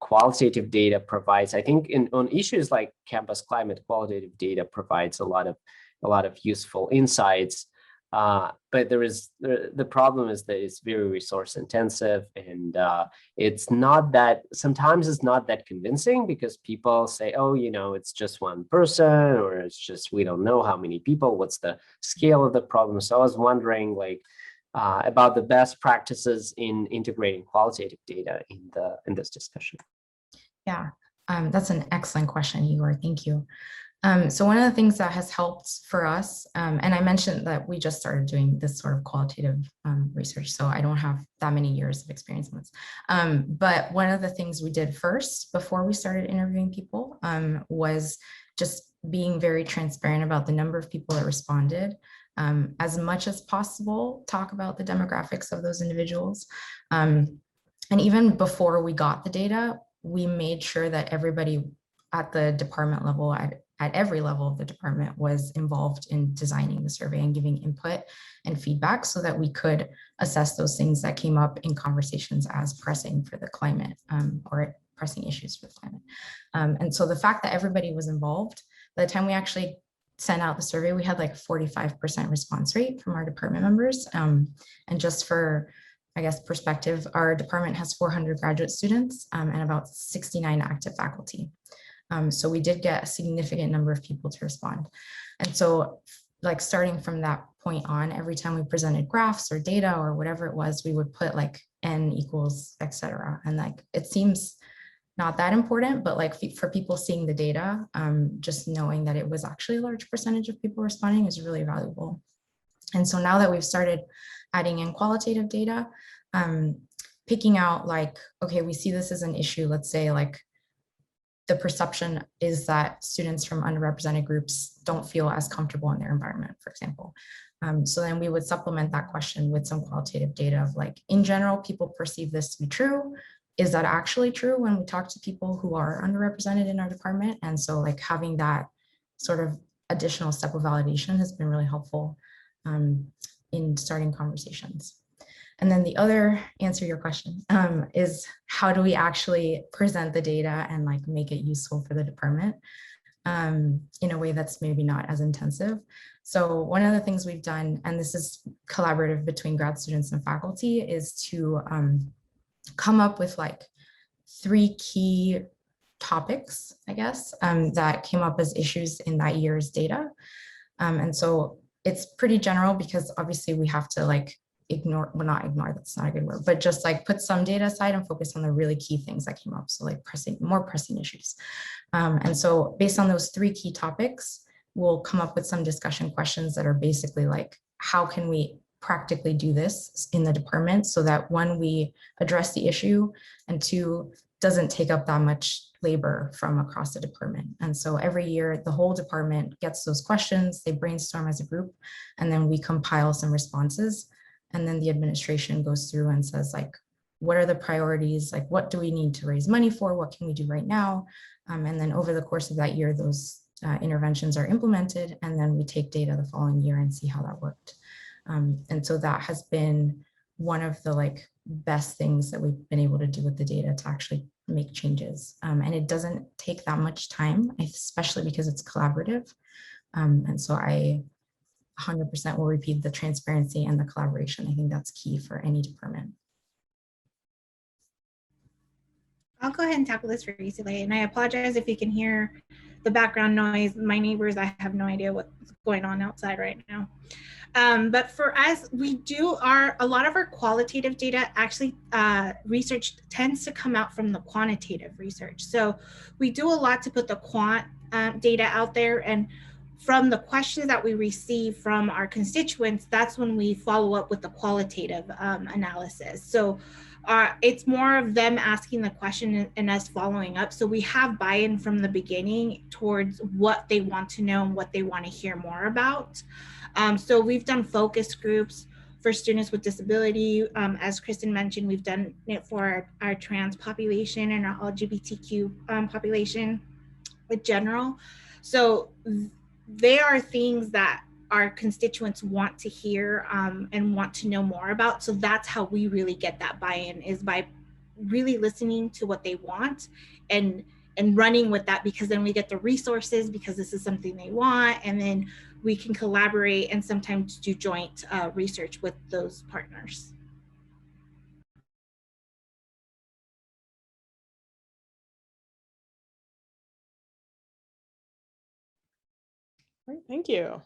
qualitative data provides, I think, on issues like campus climate, qualitative data provides a lot of useful insights. But the problem is that it's very resource intensive, and sometimes it's not that convincing because people say, oh, you know, it's just one person, or it's just, we don't know how many people, what's the scale of the problem. So I was wondering, like, about the best practices in integrating qualitative data in this discussion. Yeah, that's an excellent question, Igor. Thank you. So one of the things that has helped for us, and I mentioned that we just started doing this sort of qualitative research, so I don't have that many years of experience in this. But one of the things we did first before we started interviewing people was just being very transparent about the number of people that responded. As much as possible, talk about the demographics of those individuals. And even before we got the data, we made sure that everybody at the department level, at every level of the department, was involved in designing the survey and giving input and feedback so that we could assess those things that came up in conversations as pressing for the climate or pressing issues for the climate. And so the fact that everybody was involved, by the time we actually sent out the survey, we had like a 45% response rate from our department members. And just for, I guess, perspective, our department has 400 graduate students and about 69 active faculty. So we did get a significant number of people to respond. And so, like, starting from that point on, every time we presented graphs or data or whatever it was, we would put like n equals, etc. And like, it seems not that important, but like for people seeing the data, just knowing that it was actually a large percentage of people responding is really valuable. And so now that we've started adding in qualitative data, picking out like, okay, we see this as an issue. Let's say like the perception is that students from underrepresented groups don't feel as comfortable in their environment, for example. So then we would supplement that question with some qualitative data of like, in general, people perceive this to be true. Is that actually true when we talk to people who are underrepresented in our department? And so like having that sort of additional step of validation has been really helpful in starting conversations. And then the other answer to your question is how do we actually present the data and like make it useful for the department in a way that's maybe not as intensive. So one of the things we've done, and this is collaborative between grad students and faculty, is to come up with like 3 key topics, I guess, that came up as issues in that year's data. And so it's pretty general because obviously we have to like not ignore, that's not a good word, but just like put some data aside and focus on the really key things that came up. So like more pressing issues. And so based on those 3 key topics, we'll come up with some discussion questions that are basically like, how can we practically do this in the department so that 1, we address the issue, and 2, doesn't take up that much labor from across the department. And so every year the whole department gets those questions, they brainstorm as a group, and then we compile some responses. And then the administration goes through and says like, what are the priorities? Like, what do we need to raise money for? What can we do right now? And then over the course of that year, those interventions are implemented, and then we take data the following year and see how that worked. And so that has been one of the like best things that we've been able to do with the data to actually make changes. And it doesn't take that much time, especially because it's collaborative. And so I 100% will repeat the transparency and the collaboration. I think that's key for any department. I'll go ahead and tackle this for UCLA, and I apologize if you can hear the background noise. My neighbors, I have no idea what's going on outside right now. But for us, we do a lot of our qualitative data actually research tends to come out from the quantitative research. So we do a lot to put the quant data out there, and from the questions that we receive from our constituents, that's when we follow up with the qualitative analysis. So it's more of them asking the question and us following up. So we have buy-in from the beginning towards what they want to know and what they want to hear more about. So we've done focus groups for students with disability. As Kristen mentioned, we've done it for our trans population and our LGBTQ population in general. So they are things that our constituents want to hear and want to know more about. So that's how we really get that buy-in, is by really listening to what they want and running with that, because then we get the resources because this is something they want, and then we can collaborate and sometimes do joint research with those partners. Great, thank you.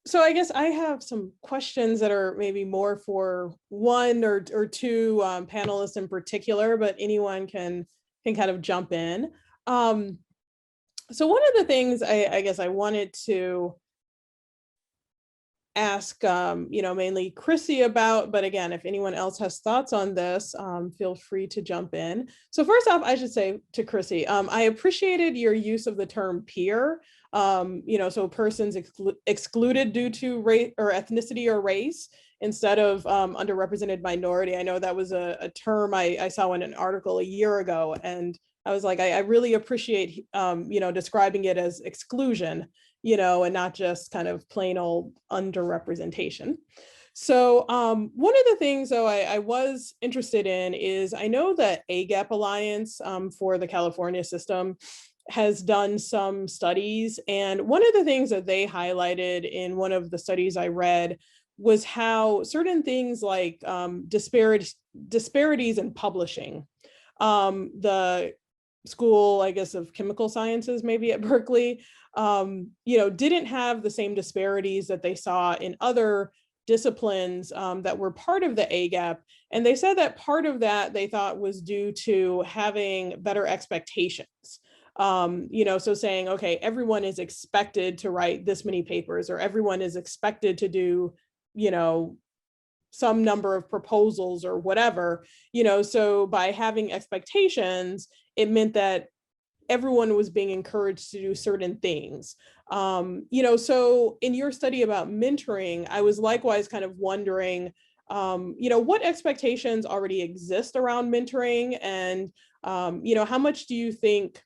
So I guess I have some questions that are maybe more for one or two panelists in particular, but anyone can kind of jump in. So one of the things I guess I wanted to ask, mainly Chrissy about, but again, if anyone else has thoughts on this, feel free to jump in. So first off, I should say to Chrissy, I appreciated your use of the term peer. So persons excluded due to race or ethnicity or race instead of underrepresented minority. I know that was a term I saw in an article a year ago, and I was like, I really appreciate, describing it as exclusion, and not just kind of plain old underrepresentation. So one of the things, though, I was interested in is, I know that AGAP Alliance for the California system has done some studies. And one of the things that they highlighted in one of the studies I read was how certain things like disparities in publishing. The School, I guess, of Chemical Sciences, maybe at Berkeley, didn't have the same disparities that they saw in other disciplines that were part of the AGAP. And they said that part of that they thought was due to having better expectations. So saying, okay, everyone is expected to write this many papers, or everyone is expected to do, some number of proposals or whatever, so by having expectations, it meant that everyone was being encouraged to do certain things. So in your study about mentoring, I was likewise kind of wondering, what expectations already exist around mentoring, and, how much do you think,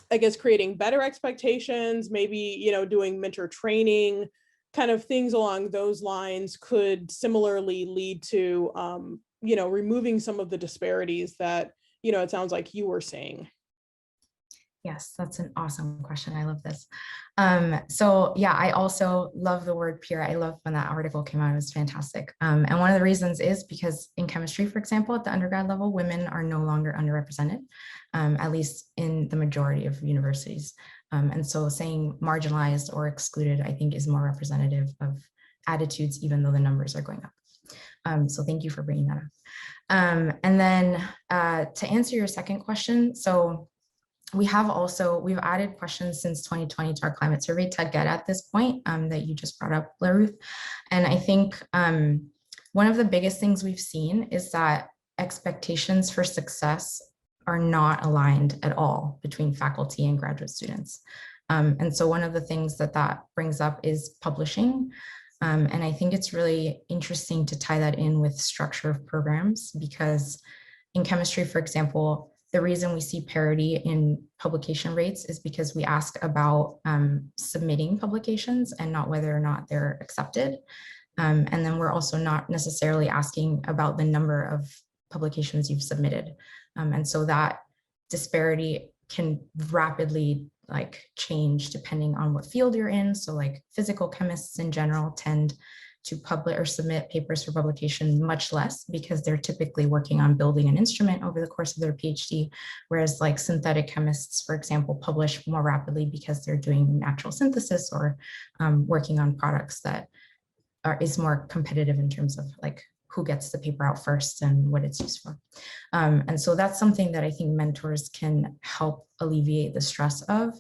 I guess, creating better expectations, maybe, doing mentor training, kind of things along those lines could similarly lead to, removing some of the disparities that, it sounds like you were saying. Yes, that's an awesome question. I love this. So yeah, I also love the word peer. I love when that article came out, it was fantastic. And one of the reasons is because in chemistry, for example, at the undergrad level, women are no longer underrepresented, at least in the majority of universities. And so saying marginalized or excluded, I think, is more representative of attitudes, even though the numbers are going up. So thank you for bringing that up. And then to answer your second question, so we've added questions since 2020 to our climate survey to get at this point that you just brought up, LaRuth. And I think one of the biggest things we've seen is that expectations for success are not aligned at all between faculty and graduate students. And so one of the things that brings up is publishing. And I think it's really interesting to tie that in with structure of programs, because in chemistry, for example, the reason we see parity in publication rates is because we ask about submitting publications and not whether or not they're accepted. And then we're also not necessarily asking about the number of publications you've submitted. And so that disparity can rapidly like change depending on what field you're in. So like physical chemists in general tend to publish or submit papers for publication much less because they're typically working on building an instrument over the course of their PhD, whereas like synthetic chemists, for example, publish more rapidly because they're doing natural synthesis or working on products that is more competitive in terms of like who gets the paper out first and what it's used for. And so that's something that I think mentors can help alleviate the stress of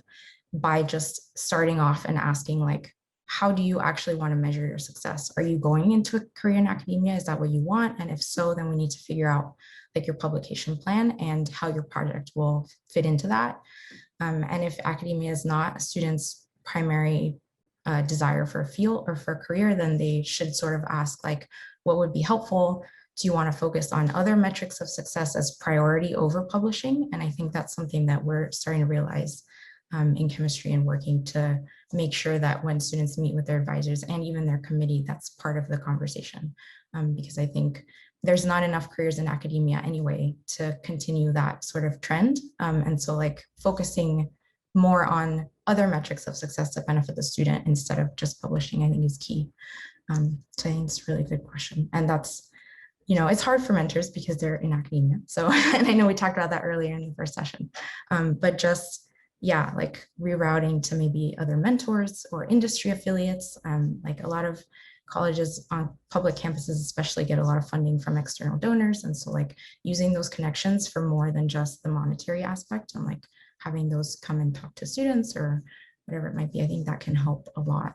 by just starting off and asking like, how do you actually want to measure your success? Are you going into a career in academia? Is that what you want? And if so, then we need to figure out like your publication plan and how your project will fit into that. And if academia is not a student's primary desire for a field or for a career, then they should sort of ask like, what would be helpful? Do you want to focus on other metrics of success as priority over publishing? And I think that's something that we're starting to realize in chemistry and working to make sure that when students meet with their advisors and even their committee, that's part of the conversation. Because I think there's not enough careers in academia anyway to continue that sort of trend. And so like focusing more on other metrics of success that benefit the student instead of just publishing, I think is key. So I think it's a really good question. And that's, you know, it's hard for mentors because they're in academia. So, and I know we talked about that earlier in the first session, but just, yeah, like rerouting to maybe other mentors or industry affiliates. Like a lot of colleges on public campuses especially get a lot of funding from external donors. And so like using those connections for more than just the monetary aspect and like having those come and talk to students or whatever it might be, I think that can help a lot.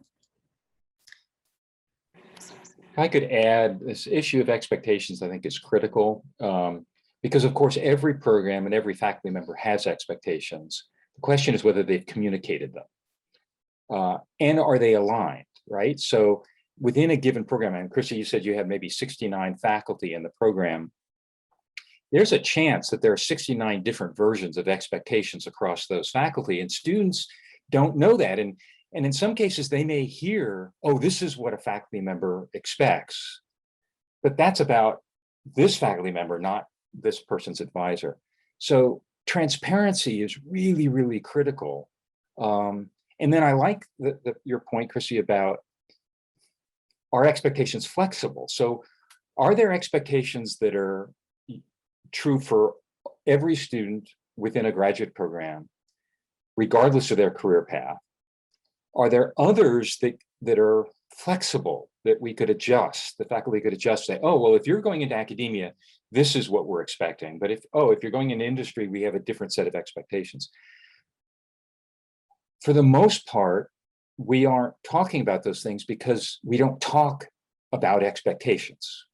If I could add, this issue of expectations, I think is critical because of course, every program and every faculty member has expectations. The question is whether they've communicated them and are they aligned, right? So within a given program, and Chrissy, you said you have maybe 69 faculty in the program. There's a chance that there are 69 different versions of expectations across those faculty, and students don't know that. And in some cases, they may hear, oh, this is what a faculty member expects, but that's about this faculty member, not this person's advisor. So transparency is really, really critical. And then I like your point, Chrissy, about are expectations flexible? So are there expectations that are true for every student within a graduate program, regardless of their career path? Are there others that are flexible that we could adjust, the faculty could adjust, say, oh, well, if you're going into academia, this is what we're expecting. But if you're going into industry, we have a different set of expectations. For the most part, we aren't talking about those things because we don't talk about expectations.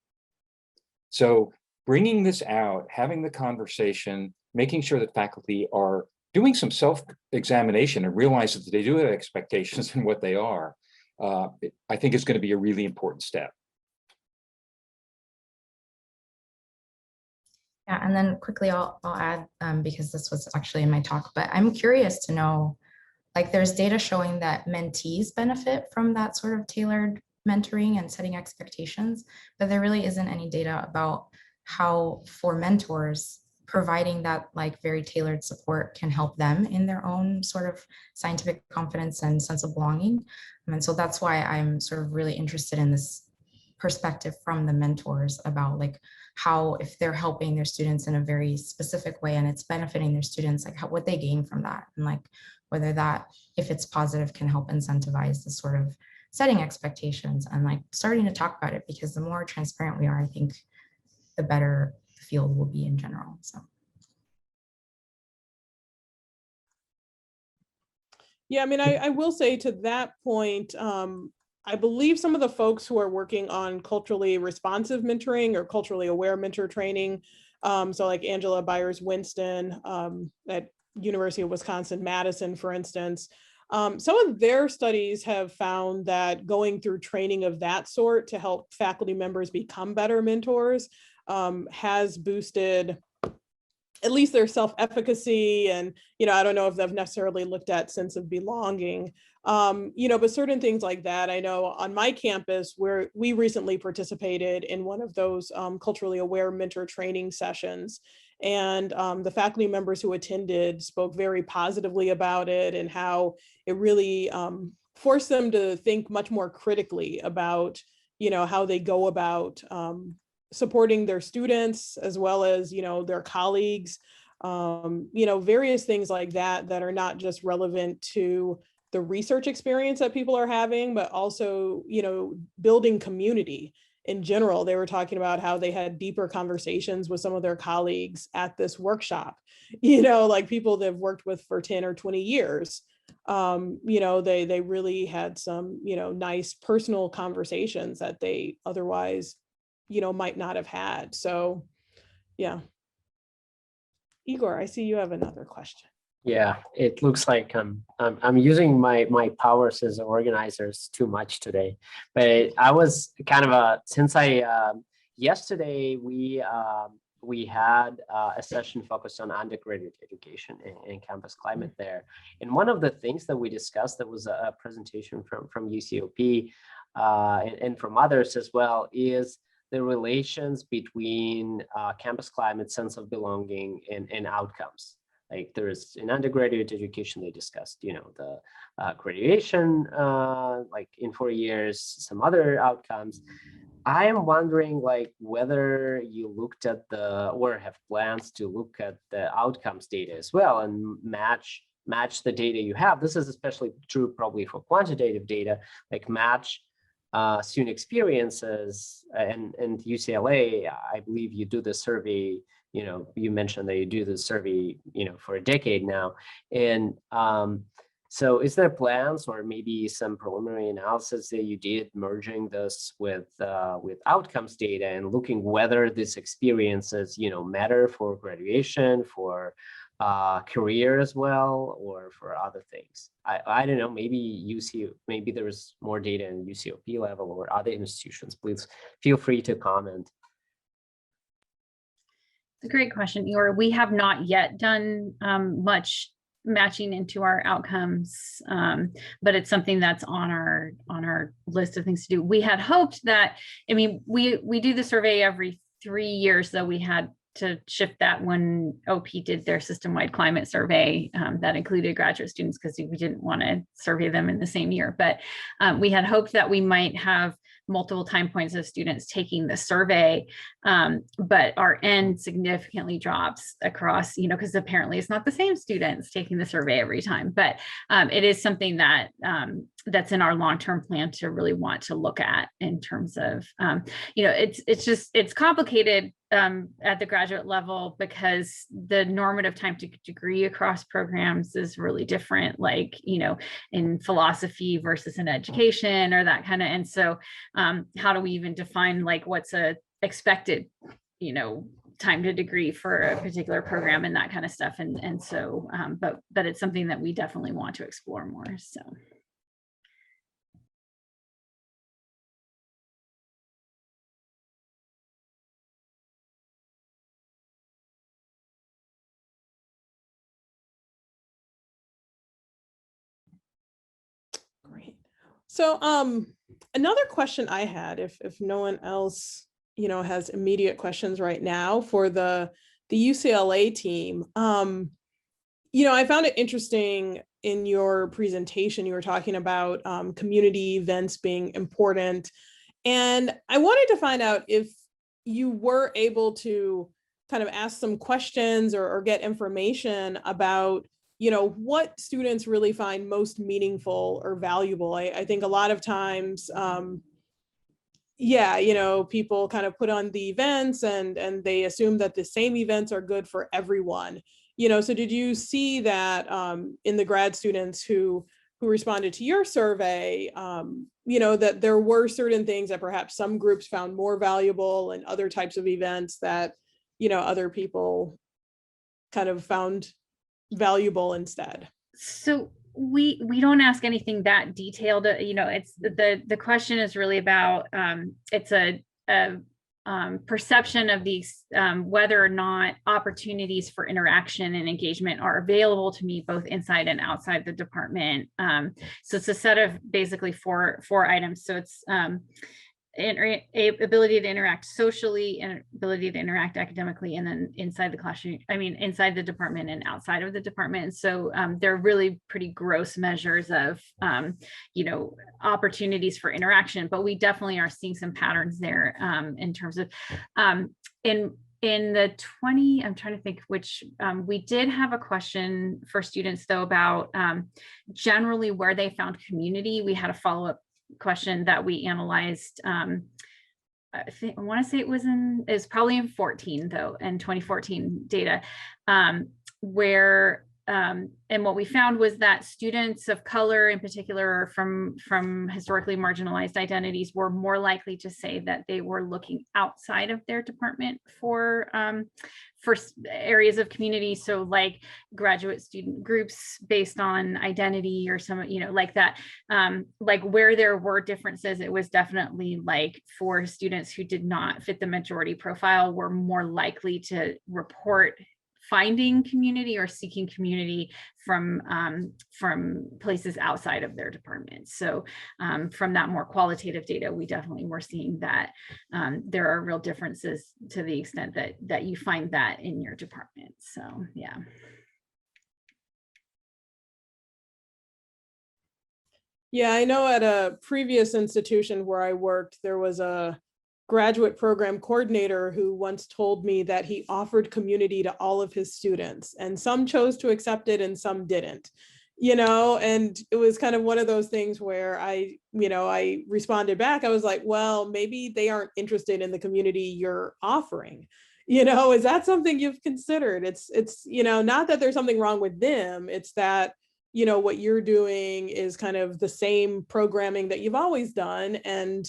So bringing this out, having the conversation, making sure that faculty are doing some self-examination and realize that they do have expectations and what they are, I think is going to be a really important step. Yeah, and then quickly I'll add, because this was actually in my talk, but I'm curious to know, like there's data showing that mentees benefit from that sort of tailored mentoring and setting expectations, but there really isn't any data about how for mentors, providing that like very tailored support can help them in their own sort of scientific confidence and sense of belonging. And so that's why I'm sort of really interested in this perspective from the mentors about like how, if they're helping their students in a very specific way and it's benefiting their students, like what they gain from that, and like whether that, if it's positive, can help incentivize the sort of setting expectations and like starting to talk about it, because the more transparent we are, I think the better the field will be in general. So. Yeah, I mean, I will say to that point, I believe some of the folks who are working on culturally responsive mentoring or culturally aware mentor training, so like Angela Byers-Winston at University of Wisconsin-Madison, for instance, some of their studies have found that going through training of that sort to help faculty members become better mentors has boosted at least their self-efficacy, and, I don't know if they've necessarily looked at sense of belonging, but certain things like that. I know on my campus, where we recently participated in one of those culturally aware mentor training sessions, and the faculty members who attended spoke very positively about it, and how it really forced them to think much more critically about, how they go about supporting their students, as well as, their colleagues, various things like that, that are not just relevant to the research experience that people are having, but also, building community in general. They were talking about how they had deeper conversations with some of their colleagues at this workshop, like people they've worked with for 10 or 20 years. They really had some, nice personal conversations that they otherwise, might not have had. So, yeah. Igor, I see you have another question. Yeah, it looks like I'm using my powers as organizers too much today, but I was kind of since yesterday we had a session focused on undergraduate education and campus climate there, and one of the things that we discussed, that was a presentation from UCOP and from others as well, is the relations between campus climate, sense of belonging, and outcomes. Like there's in undergraduate education, they discussed, the graduation, like in 4 years, some other outcomes. I am wondering, like, whether you looked at or have plans to look at the outcomes data as well, and match the data you have. This is especially true probably for quantitative data, like match student experiences. And UCLA, I believe you do the survey, you mentioned that you do the survey, for a decade now. And so is there plans or maybe some preliminary analysis that you did merging this with outcomes data and looking whether these experiences, matter for graduation, for career as well, or for other things? I don't know, maybe there's more data in UCOP level or other institutions. Please feel free to comment. It's a great question, Igor. We have not yet done much matching into our outcomes, but it's something that's on our list of things to do. We had hoped that, we do the survey every 3 years, though we had to shift that when OP did their system-wide climate survey that included graduate students, because we didn't want to survey them in the same year. But we had hoped that we might have multiple time points of students taking the survey, but our N significantly drops across, because apparently it's not the same students taking the survey every time. But it is something that that's in our long-term plan to really want to look at in terms of, it's complicated at the graduate level, because the normative time to degree across programs is really different, like, in philosophy versus in education or that kind of. And so how do we even define like what's a expected, time to degree for a particular program and that kind of stuff. And so, but it's something that we definitely want to explore more. So. Great. So another question I had, if no one else, has immediate questions right now for the UCLA team, I found it interesting in your presentation, you were talking about community events being important. And I wanted to find out if you were able to kind of ask some questions or get information about, what students really find most meaningful or valuable. I think a lot of times, people kind of put on the events and they assume that the same events are good for everyone. So did you see that in the grad students who responded to your survey, that there were certain things that perhaps some groups found more valuable and other types of events that, other people kind of found valuable instead? So we don't ask anything that detailed. It's the question is really about it's a perception of these, whether or not opportunities for interaction and engagement are available to me both inside and outside the department. So it's a set of basically four items. So it's ability to interact socially and ability to interact academically, and then inside the classroom, inside the department and outside of the department. And so they're really pretty gross measures of, opportunities for interaction, but we definitely are seeing some patterns there in terms of, in the 20, I'm trying to think which, we did have a question for students though about generally where they found community. We had a follow-up question that we analyzed. I want to say it was probably in 14 though, and 2014 data, where and what we found was that students of color in particular from historically marginalized identities were more likely to say that they were looking outside of their department for areas of community. So like graduate student groups based on identity or some, like that, like where there were differences, it was definitely like for students who did not fit the majority profile were more likely to report finding community or seeking community from places outside of their department. So from that more qualitative data, we definitely were seeing that there are real differences to the extent that you find that in your department. So yeah. Yeah, I know at a previous institution where I worked, there was a graduate program coordinator who once told me that he offered community to all of his students, and some chose to accept it and some didn't, and it was kind of one of those things where I responded back. I was like, well, maybe they aren't interested in the community you're offering. Is that something you've considered? It's not that there's something wrong with them. It's that, what you're doing is kind of the same programming that you've always done. And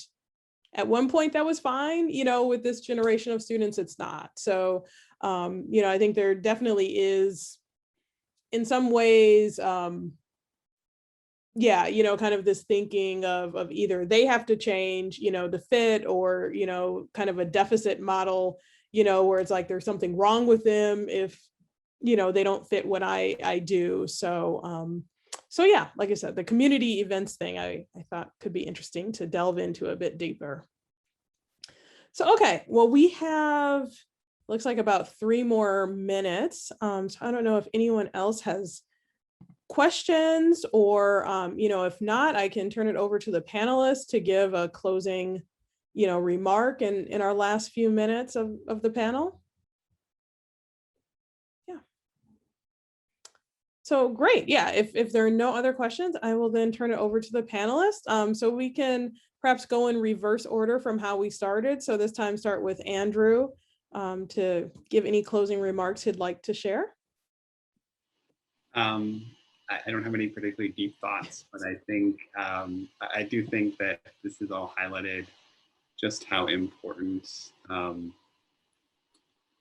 at one point that was fine, with this generation of students, it's not. So, I think there definitely is in some ways, kind of this thinking of either they have to change, to fit, or, kind of a deficit model, where it's like there's something wrong with them if, they don't fit what I do. So, yeah, like I said, the community events thing I thought could be interesting to delve into a bit deeper. So, okay, well, we have, looks like about 3 more minutes. So I don't know if anyone else has questions or, if not, I can turn it over to the panelists to give a closing, remark in our last few minutes of the panel. So great. Yeah, if there are no other questions, I will then turn it over to the panelists. So we can perhaps go in reverse order from how we started. So this time start with Andrew to give any closing remarks he'd like to share. I don't have any particularly deep thoughts, but I think I do think that this has all highlighted just how important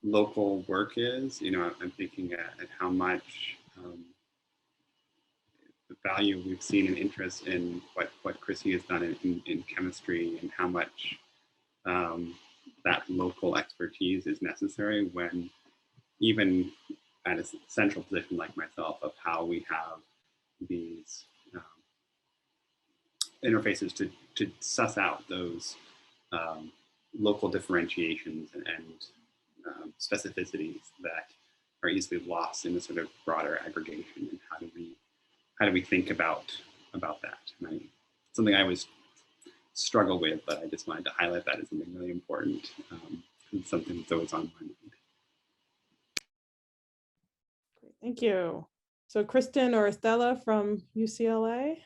local work is. I'm thinking at how much the value we've seen and interest in what Chrissy has done in chemistry, and how much that local expertise is necessary when even at a central position like myself, of how we have these interfaces to suss out those local differentiations and specificities that are easily lost in the sort of broader aggregation. And how do we think about that? And something I always struggle with, but I just wanted to highlight that as something really important. It's something that's always on my mind. Thank you. So Kristen or Estella from UCLA?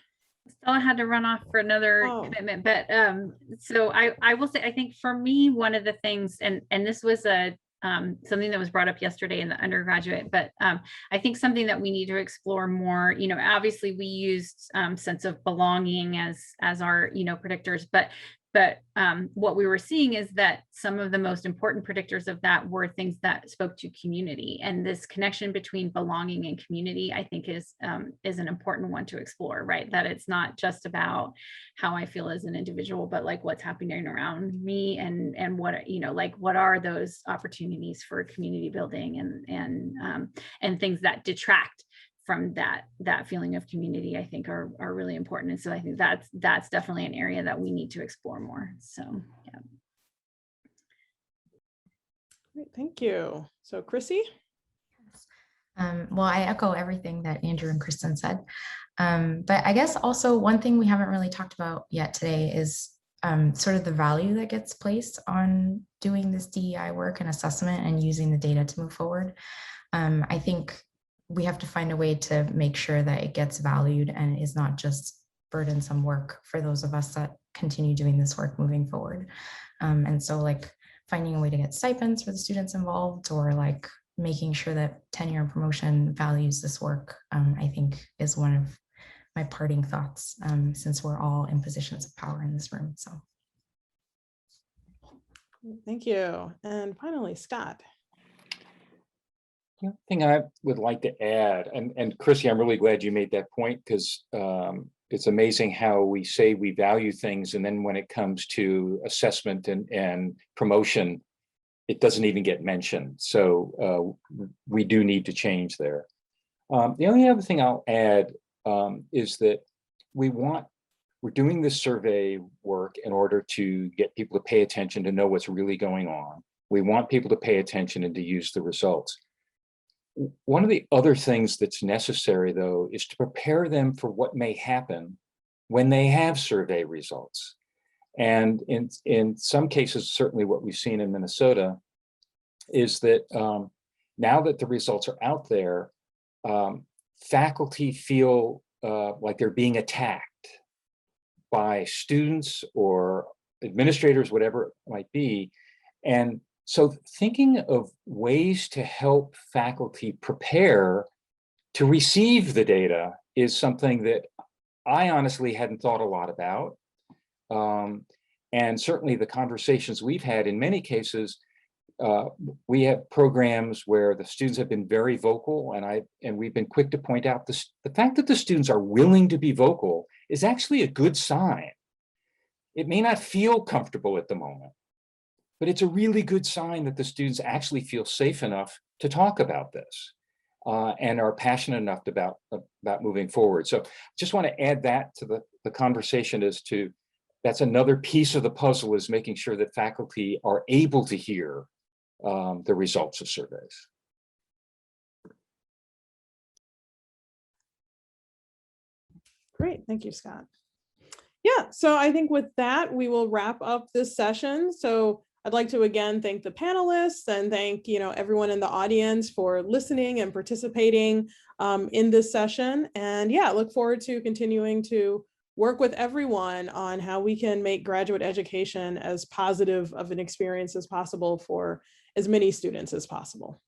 Stella had to run off for another commitment, but so I will say, I think for me, one of the things, and this was something that was brought up yesterday in the undergraduate, but I think something that we need to explore more, obviously we used sense of belonging as our, predictors, but what we were seeing is that some of the most important predictors of that were things that spoke to community, and this connection between belonging and community, I think, is an important one to explore, right? That it's not just about how I feel as an individual, but like what's happening around me, and what, you know, like what are those opportunities for community building and things that detract from that feeling of community, I think are really important. And so I think that's definitely an area that we need to explore more. So yeah. Great, thank you. So Chrissy? Well, I echo everything that Andrew and Kristen said. But I guess also one thing we haven't really talked about yet today is sort of the value that gets placed on doing this DEI work and assessment and using the data to move forward. I think we have to find a way to make sure that it gets valued and is not just burdensome work for those of us that continue doing this work moving forward. And so like finding a way to get stipends for the students involved, or like making sure that tenure and promotion values this work, I think is one of my parting thoughts, since we're all in positions of power in this room. So. Thank you. And finally, Scott. The other thing I would like to add, and Chrissy, I'm really glad you made that point, because it's amazing how we say we value things, and then when it comes to assessment and promotion, it doesn't even get mentioned. So we do need to change there. The only other thing I'll add is that we're doing this survey work in order to get people to pay attention, to know what's really going on. We want people to pay attention and to use the results. One of the other things that's necessary, though, is to prepare them for what may happen when they have survey results. And in some cases, certainly what we've seen in Minnesota is that now that the results are out there, faculty feel like they're being attacked by students or administrators, whatever it might be. And so thinking of ways to help faculty prepare to receive the data is something that I honestly hadn't thought a lot about. And certainly the conversations we've had, in many cases, we have programs where the students have been very vocal, and we've been quick to point out the fact that the students are willing to be vocal is actually a good sign. It may not feel comfortable at the moment, but it's a really good sign that the students actually feel safe enough to talk about this and are passionate enough about moving forward. So just want to add that to the conversation as to, that's another piece of the puzzle, is making sure that faculty are able to hear the results of surveys. Great, thank you, Scott. Yeah, so I think with that, we will wrap up this session. So I'd like to again thank the panelists and thank everyone in the audience for listening and participating in this session. And yeah, look forward to continuing to work with everyone on how we can make graduate education as positive of an experience as possible for as many students as possible.